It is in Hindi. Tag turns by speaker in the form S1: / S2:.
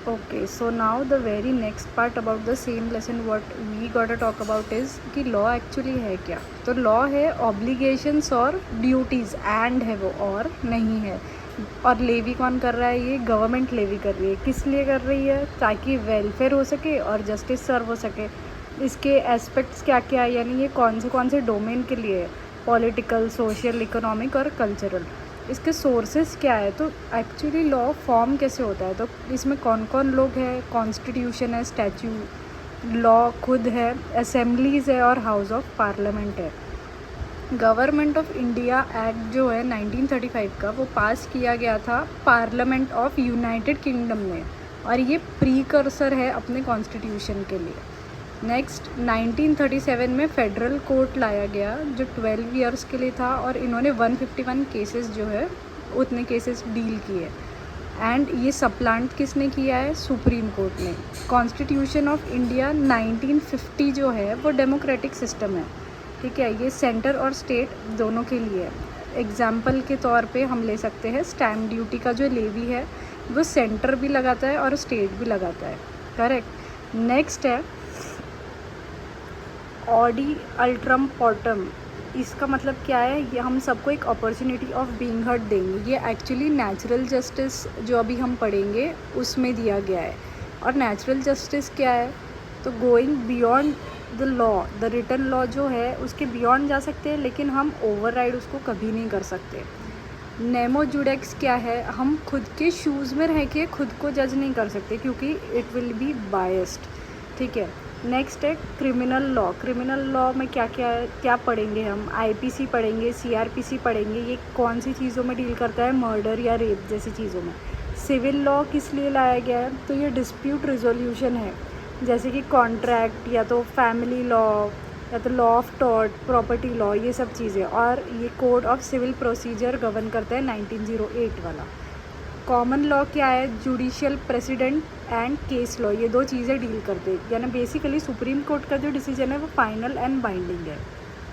S1: Okay, so now the very next part about the same lesson what we gotta talk about is कि law actually है क्या. तो law है obligations और duties and है वो और नहीं है. और लेवी कौन कर रहा है? ये गवर्नमेंट लेवी कर रही है. किस लिए कर रही है? ताकि वेलफेयर हो सके और जस्टिस सर्व हो सके. इसके एस्पेक्ट्स क्या क्या है, यानी ये कौन से डोमेन के लिए है? पॉलिटिकल, सोशल, इकोनॉमिक और कल्चरल. इसके सोर्सेज क्या है? तो एक्चुअली लॉ फॉर्म कैसे होता है? तो इसमें कौन कौन लोग हैं? कॉन्स्टिट्यूशन है, स्टैच्यू, लॉ खुद है, असेंबलीज़ है और हाउस ऑफ पार्लियामेंट है. गवर्नमेंट ऑफ इंडिया एक्ट जो है 1935 का, वो पास किया गया था पार्लियामेंट ऑफ यूनाइटेड किंगडम में, और ये प्रीकर्सर है अपने कॉन्स्टिट्यूशन के लिए. नेक्स्ट 1937 में फेडरल कोर्ट लाया गया जो 12 ईयर्स के लिए था, और इन्होंने 151 केसेस जो है उतने केसेस डील किए. एंड ये सप्लांट किसने किया है? सुप्रीम कोर्ट ने. कॉन्स्टिट्यूशन ऑफ इंडिया 1950 जो है वो डेमोक्रेटिक सिस्टम है. ठीक है, ये सेंटर और स्टेट दोनों के लिए है. एग्जाम्पल के तौर पे हम ले सकते हैं स्टैम्प ड्यूटी का जो लेवी है वो सेंटर भी लगाता है और स्टेट भी लगाता है. करेक्ट. नेक्स्ट है ऑडी अल्ट्रम पॉटम. इसका मतलब क्या है? ये हम सबको एक अपॉर्चुनिटी ऑफ बीइंग हर्ड देंगे. ये एक्चुअली नेचुरल जस्टिस जो अभी हम पढ़ेंगे उसमें दिया गया है. और नेचुरल जस्टिस क्या है? तो going beyond the law, the written law जो है उसके बियॉन्ड जा सकते हैं, लेकिन हम ओवरराइड उसको कभी नहीं कर सकते. नेमो जुडेक्स क्या है? हम खुद के शूज़ में रह के खुद को जज नहीं कर सकते क्योंकि इट विल बी बायस्ड. ठीक है. नेक्स्ट है क्रिमिनल लॉ. क्रिमिनल लॉ में क्या पढ़ेंगे हम? आईपीसी पढ़ेंगे, सीआरपीसी पढ़ेंगे. ये कौन सी चीज़ों में डील करता है? मर्डर या रेप जैसी चीज़ों में. सिविल लॉ किस लिए लाया गया है? तो ये डिस्प्यूट रिजोल्यूशन है, जैसे कि कॉन्ट्रैक्ट या तो फैमिली लॉ या तो law of tort, property law, ये सब चीज़ें. और ये code of civil procedure govern करता है 1908 वाला. कॉमन लॉ क्या है? Judicial precedent and case law. ये दो चीज़ें डील करते हैं, यानी बेसिकली सुप्रीम कोर्ट का जो डिसीजन है वो फाइनल एंड बाइंडिंग है.